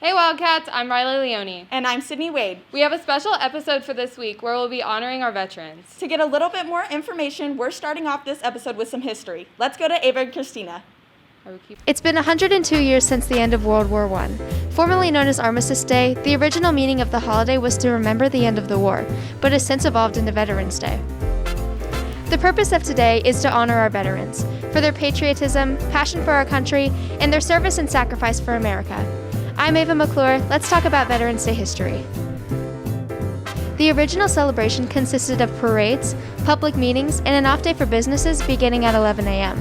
Hey Wildcats, I'm Riley Leone. And I'm Sydney Wade. We have a special episode for this week where we'll be honoring our veterans. To get a little bit more information, we're starting off this episode with some history. Let's go to Ava and Christina. It's been 102 years since the end of World War I. Formerly known as Armistice Day, the original meaning of the holiday was to remember the end of the war, but has since evolved into Veterans Day. The purpose of today is to honor our veterans for their patriotism, passion for our country, and their service and sacrifice for America. I'm Ava McClure. Let's talk about Veterans Day history. The original celebration consisted of parades, public meetings, and an off day for businesses beginning at 11 a.m.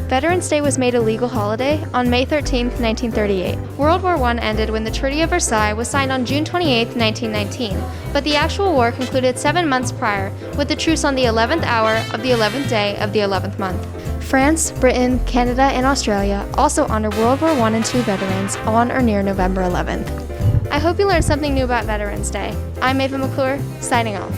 Veterans Day was made a legal holiday on May 13, 1938. World War I ended when the Treaty of Versailles was signed on June 28, 1919, but the actual war concluded 7 months prior with the truce on the 11th hour of the 11th day of the 11th month. France, Britain, Canada, and Australia also honor World War I and II veterans on or near November 11th. I hope you learned something new about Veterans Day. I'm Ava McClure, signing off.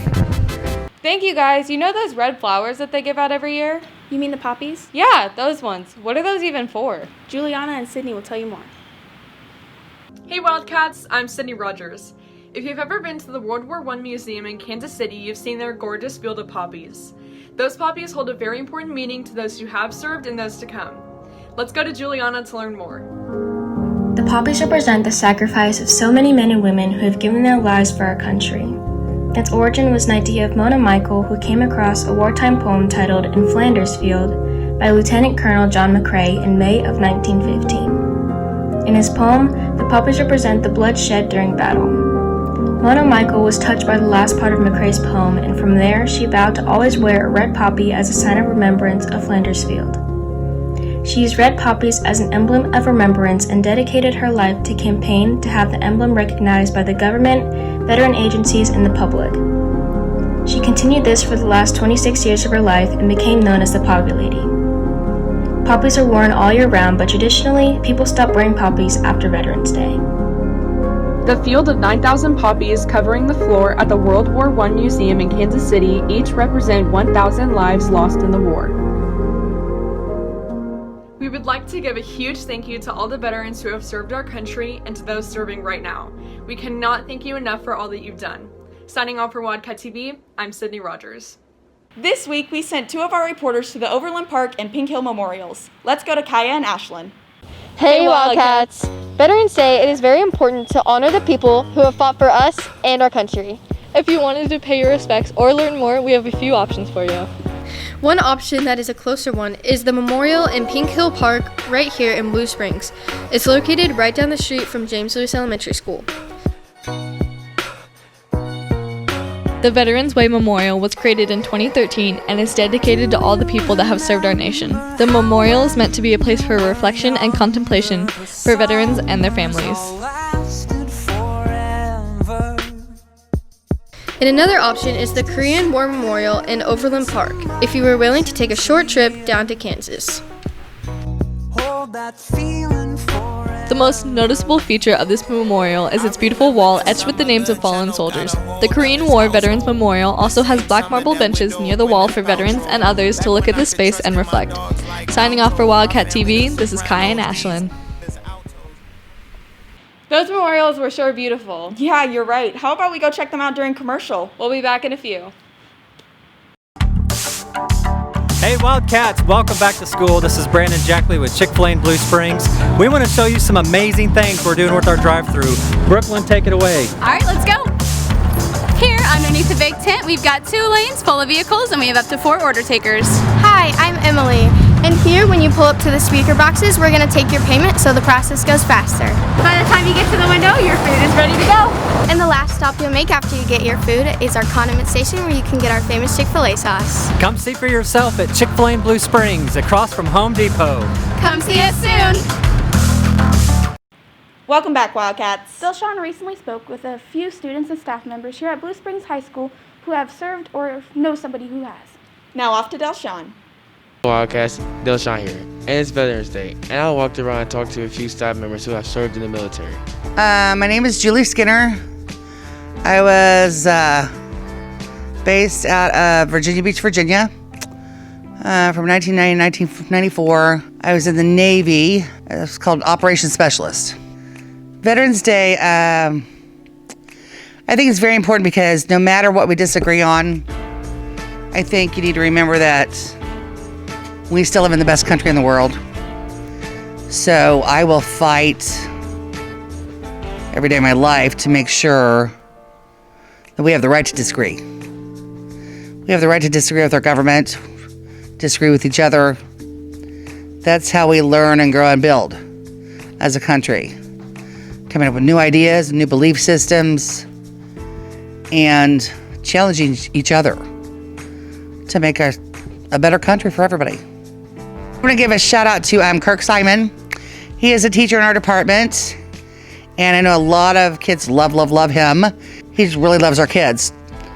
Thank you guys. You know those red flowers that they give out every year? You mean the poppies? Yeah, those ones. What are those even for? Juliana and Sydney will tell you more. Hey Wildcats, I'm Sydney Rogers. If you've ever been to the World War I Museum in Kansas City, you've seen their gorgeous field of poppies. Those poppies hold a very important meaning to those who have served and those to come. Let's go to Juliana to learn more. The poppies represent the sacrifice of so many men and women who have given their lives for our country. Its origin was an idea of Mona Michael, who came across a wartime poem titled In Flanders Field by Lieutenant Colonel John McCrae in May of 1915. In his poem, the poppies represent the blood shed during battle. Mona Michael was touched by the last part of McCrae's poem, and from there she vowed to always wear a red poppy as a sign of remembrance of Flanders Field. She used red poppies as an emblem of remembrance and dedicated her life to campaign to have the emblem recognized by the government, veteran agencies, and the public. She continued this for the last 26 years of her life and became known as the Poppy Lady. Poppies are worn all year round, but traditionally, people stop wearing poppies after Veterans Day. The field of 9,000 poppies covering the floor at the World War I Museum in Kansas City each represent 1,000 lives lost in the war. We would like to give a huge thank you to all the veterans who have served our country and to those serving right now. We cannot thank you enough for all that you've done. Signing off for Wildcat TV, I'm Sydney Rogers. This week, we sent 2 of our reporters to the Overland Park and Pink Hill Memorials. Let's go to Kaya and Ashlyn. Hey Wildcats! Veterans Day, it is very important to honor the people who have fought for us and our country. If you wanted to pay your respects or learn more, we have a few options for you. One option that is a closer one is the memorial in Pink Hill Park right here in Blue Springs. It's located right down the street from James Lewis Elementary School. The Veterans Way Memorial was created in 2013 and is dedicated to all the people that have served our nation. The memorial is meant to be a place for reflection and contemplation for veterans and their families. And another option is the Korean War Memorial in Overland Park, if you were willing to take a short trip down to Kansas. The most noticeable feature of this memorial is its beautiful wall etched with the names of fallen soldiers. The Korean War Veterans Memorial also has black marble benches near the wall for veterans and others to look at the space and reflect. Signing off for Wildcat TV, this is Kaya and Ashlyn. Those memorials were sure beautiful. Yeah, you're right. How about we go check them out during commercial? We'll be back in a few. Hey Wildcats, welcome back to school. This is Brandon Jackley with Chick-fil-A in Blue Springs. We want to show you some amazing things we're doing with our drive-thru. Brooklyn, take it away. All right, let's go. Here, underneath the big tent, we've got 2 lanes full of vehicles and we have up to 4 order takers. Hi, I'm Emily. And here, when you pull up to the speaker boxes, we're going to take your payment so the process goes faster. By the time you get to the window, your food is ready to go. And the last stop you'll make after you get your food is our condiment station where you can get our famous Chick-fil-A sauce. Come see for yourself at Chick-fil-A in Blue Springs, across from Home Depot. Come see us soon. Welcome back, Wildcats. Dilshawn recently spoke with a few students and staff members here at Blue Springs High School who have served or know somebody who has. Now off to Dilshawn. Wildcats, Dilshawn here, and it's Veterans Day, and I walked around and talked to a few staff members who have served in the military. My name is Julie Skinner. I was based out of Virginia Beach, Virginia, from 1990 to 1994. I was in the Navy. It was called Operations Specialist. Veterans Day, I think it's very important because no matter what we disagree on, I think you need to remember that we still live in the best country in the world. So I will fight every day of my life to make sure that we have the right to disagree. We have the right to disagree with our government, disagree with each other. That's how we learn and grow and build as a country. Coming up with new ideas, new belief systems, and challenging each other to make a better country for everybody. I'm going to give a shout out to Kirk Simon. He is a teacher in our department, and I know a lot of kids love him. He really loves our kids.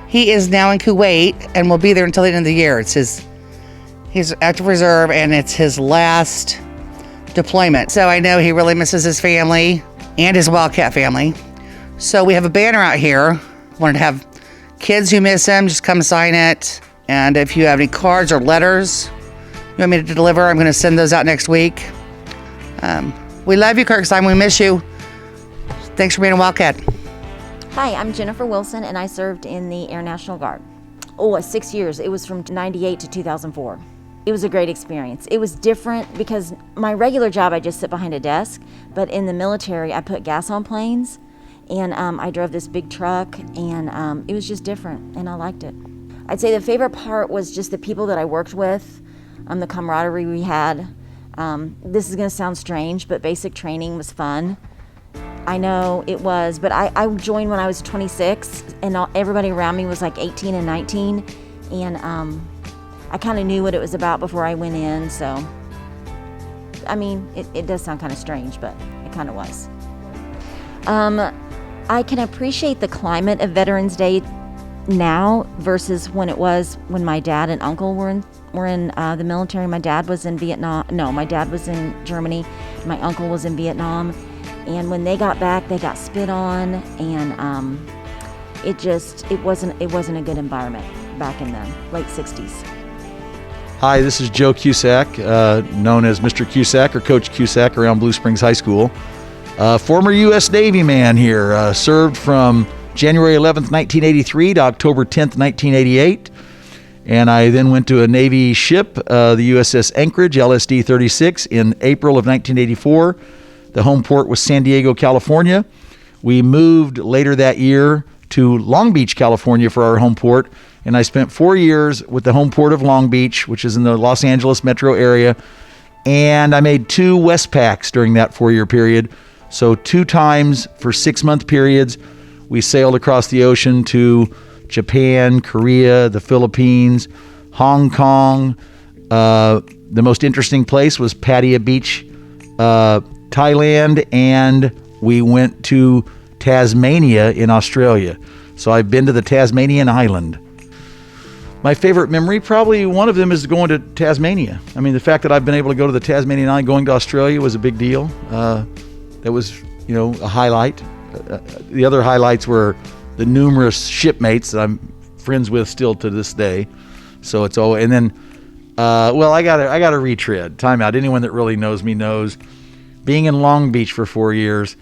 He is now in Kuwait and will be there until the end of the year. He's active reserve, and it's his last deployment. So I know he really misses his family and his Wildcat family. So we have a banner out here. Wanted to have kids who miss him just come sign it. And if you have any cards or letters you want me to deliver, I'm going to send those out next week. We love you, Kirk Simon. We miss you. Thanks for being a Wildcat. Hi, I'm Jennifer Wilson, and I served in the Air National Guard. 6 years. It was from 98 to 2004. It was a great experience. It was different because my regular job, I just sit behind a desk, but in the military, I put gas on planes, and I drove this big truck, and it was just different, and I liked it. I'd say the favorite part was just the people that I worked with, the camaraderie we had. This is going to sound strange, but basic training was fun. I know it was, but I joined when I was 26, and everybody around me was like 18 and 19, and I kind of knew what it was about before I went in, so, I mean, it does sound kind of strange, but it kind of was. I can appreciate the climate of Veterans Day now versus when it was when my dad and uncle were in the military. My dad was in Vietnam. No, my dad was in Germany. My uncle was in Vietnam. And when they got back, they got spit on, and it wasn't a good environment back in the late 60s. Hi, this is Joe Cusack, known as Mr. Cusack or Coach Cusack around Blue Springs High School. Former U.S. Navy man here, served from January 11th, 1983 to October 10th, 1988. And I then went to a Navy ship, the USS Anchorage, LSD 36, in April of 1984. The home port was San Diego, California. We moved later that year to Long Beach, California for our home port, and I spent 4 years with the home port of Long Beach, which is in the Los Angeles metro area, and I made 2 Westpacks during that 4-year period. So 2 times for 6-month periods, we sailed across the ocean to Japan, Korea, the Philippines, Hong Kong. The most interesting place was Pattaya Beach, Thailand, and we went to Tasmania in Australia. So I've been to the Tasmanian island. My favorite memory, probably one of them, is going to Tasmania. I mean, the fact that I've been able to go to the Tasmanian island, going to Australia was a big deal. That was, a highlight. The other highlights were the numerous shipmates that I'm friends with still to this day. So it's all, and then, I gotta retread. Time out. Anyone that really knows me knows, being in Long Beach for 4 years,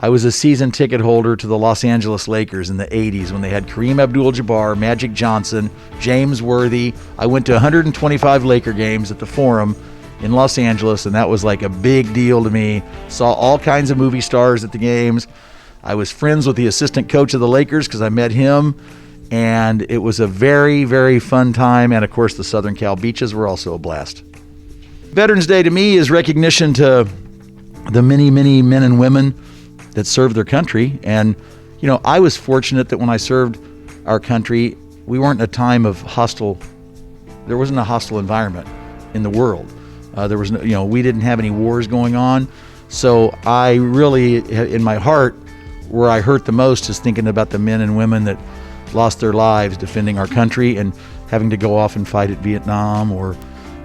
I was a season ticket holder to the Los Angeles Lakers in the 80s when they had Kareem Abdul-Jabbar, Magic Johnson, James Worthy. I went to 125 Laker games at the Forum in Los Angeles, and that was like a big deal to me. Saw all kinds of movie stars at the games. I was friends with the assistant coach of the Lakers because I met him, and it was a very, very fun time. And of course, the Southern Cal beaches were also a blast. Veterans Day to me is recognition to the many, many men and women that served their country. And, I was fortunate that when I served our country, we weren't in a time of there wasn't a hostile environment in the world. There was no, we didn't have any wars going on. So I really, in my heart, where I hurt the most is thinking about the men and women that lost their lives defending our country and having to go off and fight at Vietnam or,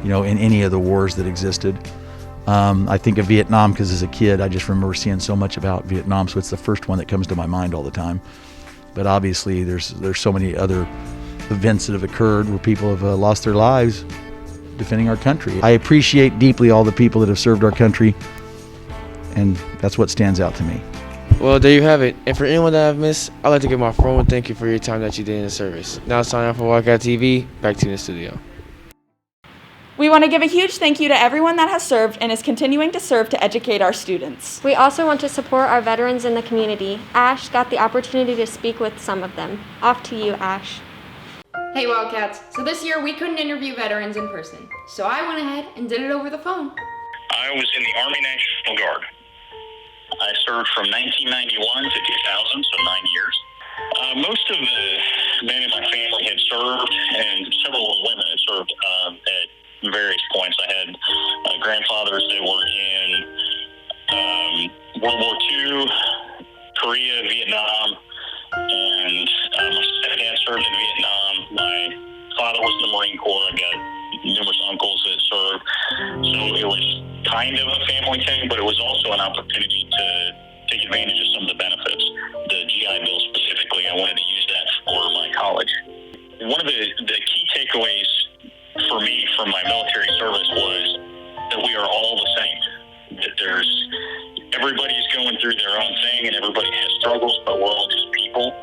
in any of the wars that existed. I think of Vietnam because as a kid, I just remember seeing so much about Vietnam. So it's the first one that comes to my mind all the time. But obviously there's so many other events that have occurred where people have lost their lives defending our country. I appreciate deeply all the people that have served our country, and that's what stands out to me. Well, there you have it. And for anyone that I've missed, I'd like to give my formal thank you for your time that you did in the service. Now it's time for Wildcat TV. Back to you in the studio. We want to give a huge thank you to everyone that has served and is continuing to serve to educate our students. We also want to support our veterans in the community. Ash got the opportunity to speak with some of them. Off to you, Ash. Hey Wildcats, so this year we couldn't interview veterans in person, so I went ahead and did it over the phone. I was in the Army National Guard. I served from 1991 to 2000, so 9 years. Most of the men in my family had served, and several women had served at various points. I had grandfathers that were in World War II, Korea, Vietnam, and my stepdad served in Vietnam. My father was in the Marine Corps. I got numerous uncles that served. So it was kind of a family thing, but it was also an opportunity to take advantage of some of the benefits. The GI Bill specifically, I wanted to use that for my college. One of the key takeaways for me from my military service was that we are all the same. That everybody's going through their own thing and everybody has struggles, but we're all just people.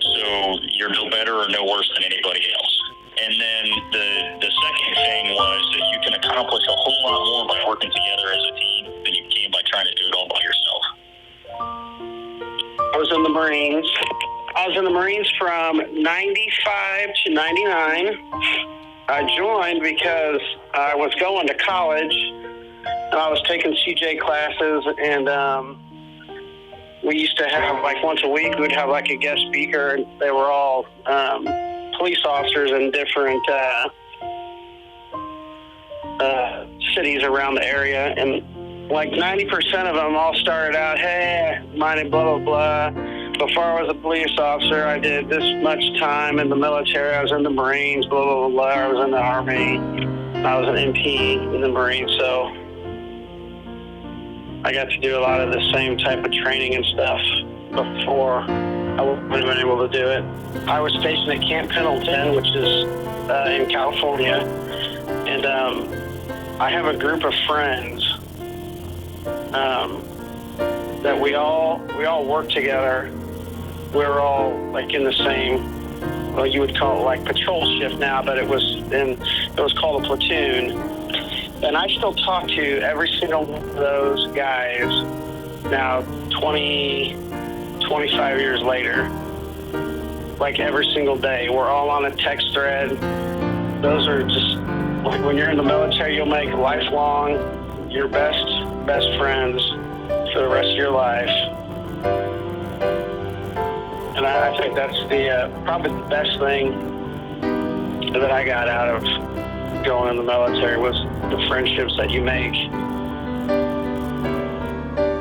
So you're no better or no worse than anybody else. And then the second thing was that you can accomplish a whole lot more by working together as a team than you can by trying to do it all by yourself. I was in the Marines. I was in the Marines from 95 to 99. I joined because I was going to college and I was taking CJ classes, and we used to have, like, once a week, we'd have like a guest speaker, and they were all police officers in different cities around the area, and like 90% of them all started out, hey, my name, blah, blah, blah. Before I was a police officer, I did this much time in the military. I was in the Marines, blah, blah, blah, blah. I was in the Army. I was an MP in the Marines, so I got to do a lot of the same type of training and stuff before I wouldn't have been able to do it. I was stationed at Camp Pendleton, which is in California, and I have a group of friends that we all work together. We're all like in the same, well, you would call it like patrol shift now, but it was called a platoon. And I still talk to every single one of those guys now 25 years later, like every single day. We're all on a text thread. Those are just, like, when you're in the military, you'll make lifelong your best friends for the rest of your life. And I think that's probably the best thing that I got out of going in the military was the friendships that you make.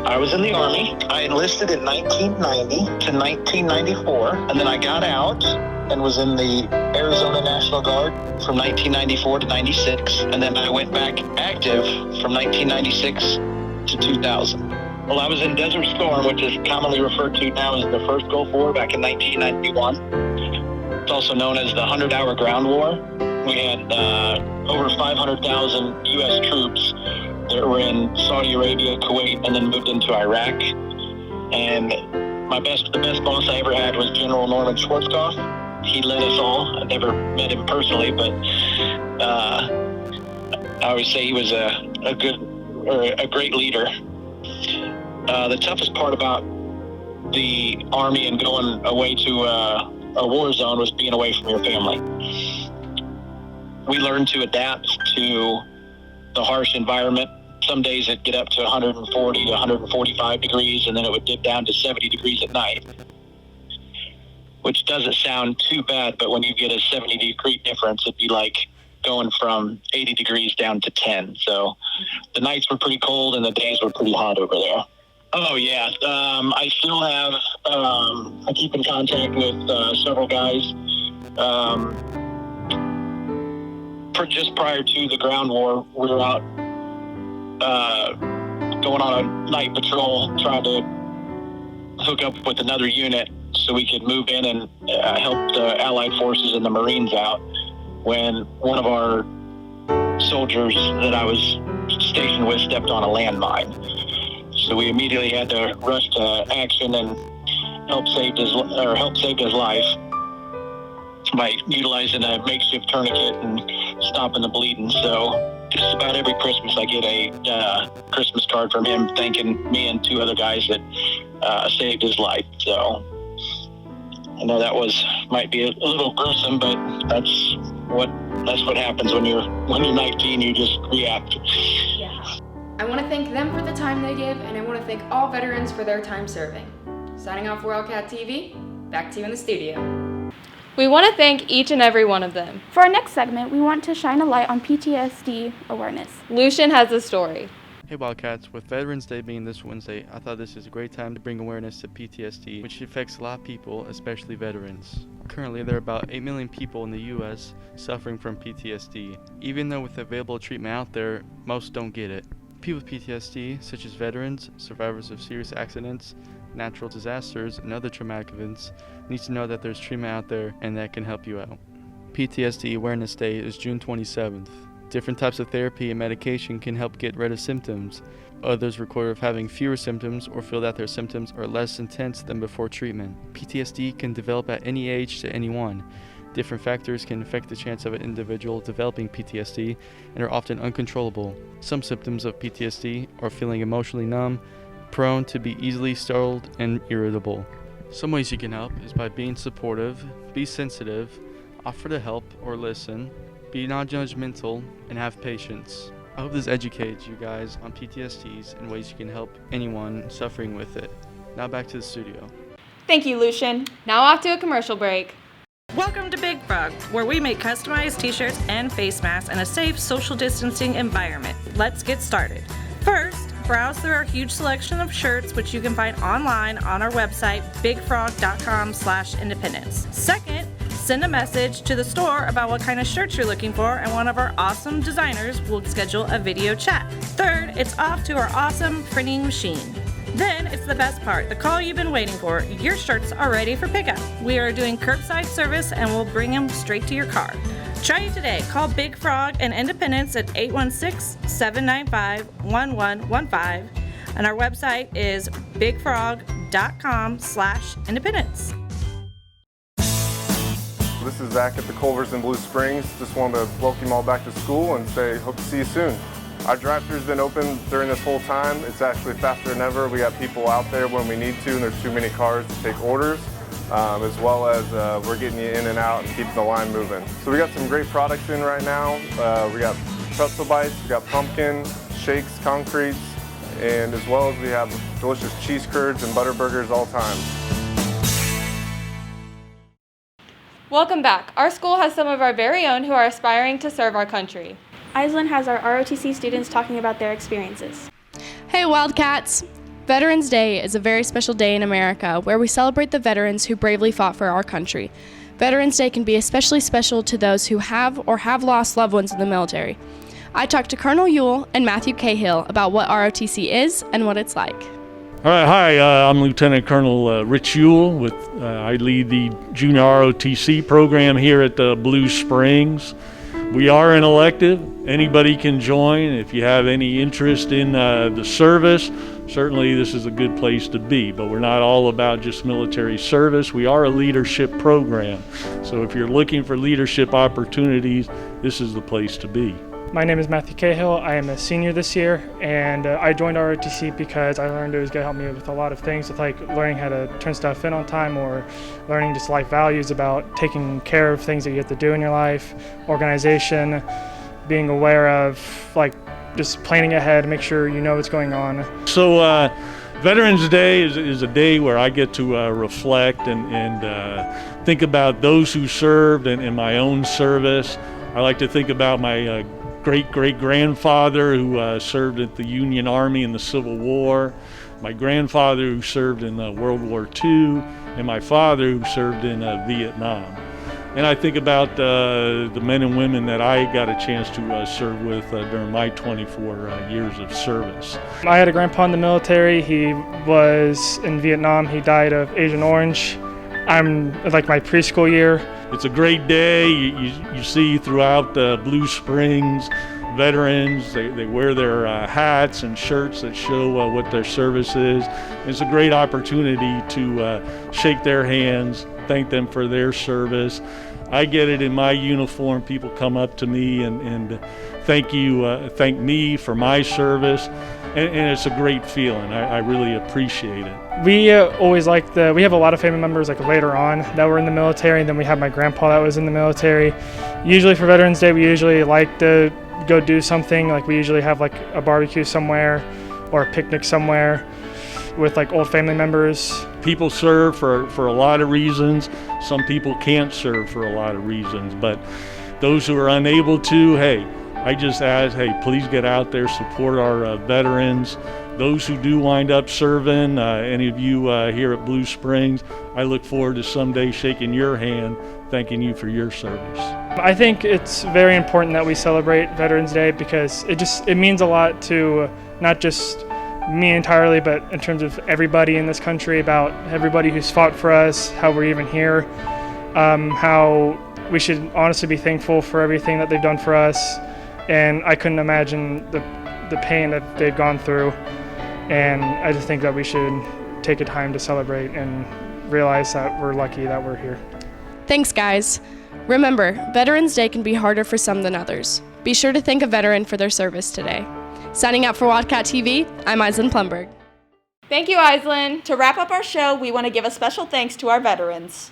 I was in the Army. I enlisted in 1990 to 1994, and then I got out and was in the Arizona National Guard from 1994 to 96, and then I went back active from 1996 to 2000. Well, I was in Desert Storm, which is commonly referred to now as the First Gulf War, back in 1991. It's also known as the 100-Hour Ground War. We had over 500,000 U.S. troops that were in Saudi Arabia, Kuwait, and then moved into Iraq. And the best boss I ever had was General Norman Schwarzkopf. He led us all. I never met him personally, but I always say he was a great leader. The toughest part about the Army and going away to a war zone was being away from your family. We learned to adapt to the harsh environment. Some days it'd get up to 140 to 145 degrees, and then it would dip down to 70 degrees at night, which doesn't sound too bad, but when you get a 70-degree difference, it'd be like going from 80 degrees down to 10. So the nights were pretty cold and the days were pretty hot over there. Oh, yeah. I still have, I keep in contact with several guys. Just prior to the ground war, we were out going on a night patrol, trying to hook up with another unit so we could move in and help the Allied forces and the Marines out, when one of our soldiers that I was stationed with stepped on a landmine. So we immediately had to rush to action and help saved his life by utilizing a makeshift tourniquet and stopping the bleeding. So just about every Christmas I get a Christmas card from him thanking me and 2 other guys that saved his life. So I know that might be a little gruesome, but that's what happens when you're 19. You just react. Yeah. I want to thank them for the time they give, and I want to thank all veterans for their time serving. Signing off for Wildcat TV, back to you in the studio. We want to thank each and every one of them. For our next segment, we want to shine a light on PTSD awareness. Lucian has a story. Hey Wildcats, with Veterans Day being this Wednesday, I thought this is a great time to bring awareness to PTSD, which affects a lot of people, especially veterans. Currently, there are about 8 million people in the U.S. suffering from PTSD. Even though with available treatment out there, most don't get it. People with PTSD, such as veterans, survivors of serious accidents, natural disasters, and other traumatic events, need to know that there's treatment out there and that can help you out. PTSD Awareness Day is June 27th. Different types of therapy and medication can help get rid of symptoms. Others record of having fewer symptoms or feel that their symptoms are less intense than before treatment. PTSD can develop at any age to anyone. Different factors can affect the chance of an individual developing PTSD and are often uncontrollable. Some symptoms of PTSD are feeling emotionally numb, prone to be easily startled, and irritable. Some ways you can help is by being supportive, be sensitive, offer to help or listen, be non-judgmental, and have patience. I hope this educates you guys on PTSDs and ways you can help anyone suffering with it. Now back to the studio. Thank you, Lucian. Now off to a commercial break. Welcome to Big Frog, where we make customized t-shirts and face masks in a safe social distancing environment. Let's get started. First, browse through our huge selection of shirts, which you can find online on our website, bigfrog.com/independence. Second, send a message to the store about what kind of shirts you're looking for, and one of our awesome designers will schedule a video chat. Third, it's off to our awesome printing machine. Then it's the best part, the call you've been waiting for. Your shirts are ready for pickup. We are doing curbside service and we'll bring them straight to your car. Try it today. Call Big Frog and Independence at 816-795-1115. And our website is bigfrog.com/independence. This is Zach at the Culvers in Blue Springs. Just wanted to welcome you all back to school and say hope to see you soon. Our drive-thru's been open during this whole time. It's actually faster than ever. We got people out there when we need to, and there's too many cars to take orders, as well as we're getting you in and out and keeping the line moving. So we got some great products in right now. We got pretzel bites, we got pumpkin, shakes, concretes, and as well as we have delicious cheese curds and butter burgers all time. Welcome back. Our school has some of our very own who are aspiring to serve our country. Iselin has our ROTC students talking about their experiences. Hey Wildcats! Veterans Day is a very special day in America where we celebrate the veterans who bravely fought for our country. Veterans Day can be especially special to those who have or have lost loved ones in the military. I talked to Colonel Ewell and Matthew Cahill about what ROTC is and what it's like. All right, hi, I'm Lieutenant Colonel Rich Ewell. I lead the Junior ROTC program here at Blue Springs. We are an elective. Anybody can join. If you have any interest in the service, certainly this is a good place to be. But we're not all about just military service. We are a leadership program. So if you're looking for leadership opportunities, this is the place to be. My name is Matthew Cahill. I am a senior this year, and I joined ROTC because I learned it was going to help me with a lot of things, with like learning how to turn stuff in on time, or learning just life values about taking care of things that you have to do in your life, organization, being aware of like just planning ahead, make sure you know what's going on. So Veterans Day is a day where I get to reflect and think about those who served and my own service. I like to think about my great-great-grandfather who served at the Union Army in the Civil War, my grandfather who served in World War II, and my father who served in Vietnam. And I think about the men and women that I got a chance to serve with during my 24 years of service. I had a grandpa in the military. He was in Vietnam. He died of Agent Orange. I'm like my preschool year. It's a great day. You see throughout Blue Springs veterans. They wear their hats and shirts that show what their service is. It's a great opportunity to shake their hands, thank them for their service. I get it in my uniform. People come up to me and thank me for my service, and it's a great feeling. I really appreciate it. We always we have a lot of family members like later on that were in the military, and then we have my grandpa that was in the military. Usually for Veterans Day, we usually like to go do something. Like we usually have like a barbecue somewhere or a picnic somewhere with like old family members. People serve for a lot of reasons. Some people can't serve for a lot of reasons, but those who are unable to, hey, I just ask, hey, please get out there, support our veterans. Those who do wind up serving, any of you here at Blue Springs, I look forward to someday shaking your hand, thanking you for your service. I think it's very important that we celebrate Veterans Day because it means a lot to not just me entirely, but in terms of everybody in this country, about everybody who's fought for us, how we're even here, how we should honestly be thankful for everything that they've done for us. And I couldn't imagine the pain that they've gone through. And I just think that we should take a time to celebrate and realize that we're lucky that we're here. Thanks, guys. Remember, Veterans Day can be harder for some than others. Be sure to thank a veteran for their service today. Signing out for Wildcat TV, I'm Aislinn Plumberg. Thank you, Aislinn. To wrap up our show, we want to give a special thanks to our veterans.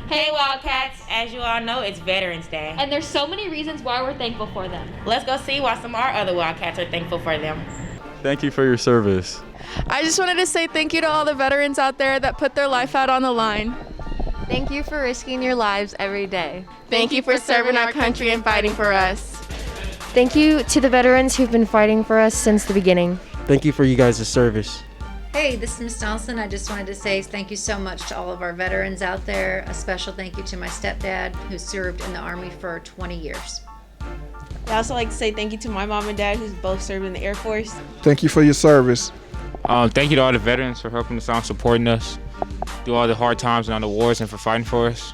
Hey Wildcats, as you all know, it's Veterans Day. And there's so many reasons why we're thankful for them. Let's go see why some of our other Wildcats are thankful for them. Thank you for your service. I just wanted to say thank you to all the veterans out there that put their life out on the line. Thank you for risking your lives every day. Thank you for serving our country and fighting for us. Thank you to the veterans who've been fighting for us since the beginning. Thank you for you guys' service. Hey, this is Miss Donaldson. I just wanted to say thank you so much to all of our veterans out there. A special thank you to my stepdad who served in the Army for 20 years. I'd also like to say thank you to my mom and dad who's both served in the Air Force. Thank you for your service. Thank you to all the veterans for helping us out, supporting us through all the hard times and all the wars and for fighting for us.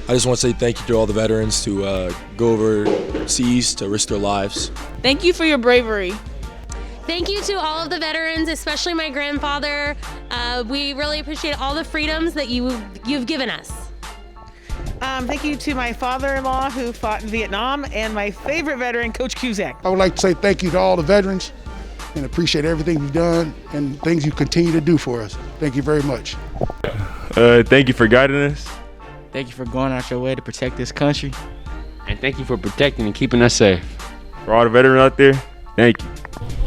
I just want to say thank you to all the veterans to go overseas to risk their lives. Thank you for your bravery. Thank you to all of the veterans, especially my grandfather. We really appreciate all the freedoms that you've given us. Thank you to my father-in-law who fought in Vietnam and my favorite veteran, Coach Cusack. I would like to say thank you to all the veterans and appreciate everything you've done and things you continue to do for us. Thank you very much. Thank you for guiding us. Thank you for going out your way to protect this country. And thank you for protecting and keeping us safe. For all the veterans out there, thank you.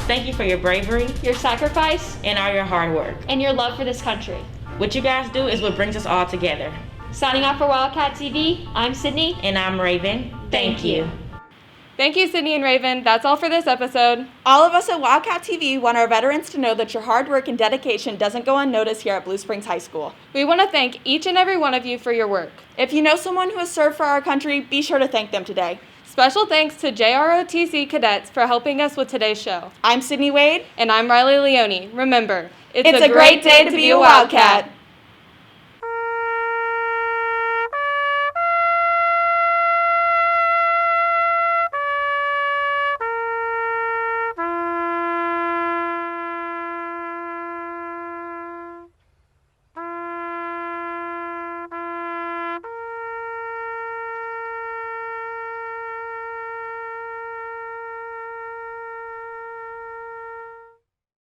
Thank you for your bravery, your sacrifice, and all your hard work. and your love for this country. What you guys do is what brings us all together. Signing off for Wildcat TV, I'm Sydney. And I'm Raven. Thank you. Thank you, Sydney and Raven. That's all for this episode. All of us at Wildcat TV want our veterans to know that your hard work and dedication doesn't go unnoticed here at Blue Springs High School. We want to thank each and every one of you for your work. If you know someone who has served for our country, be sure to thank them today. Special thanks to JROTC cadets for helping us with today's show. I'm Sydney Wade. And I'm Riley Leone. Remember, It's a great day to be a Wildcat.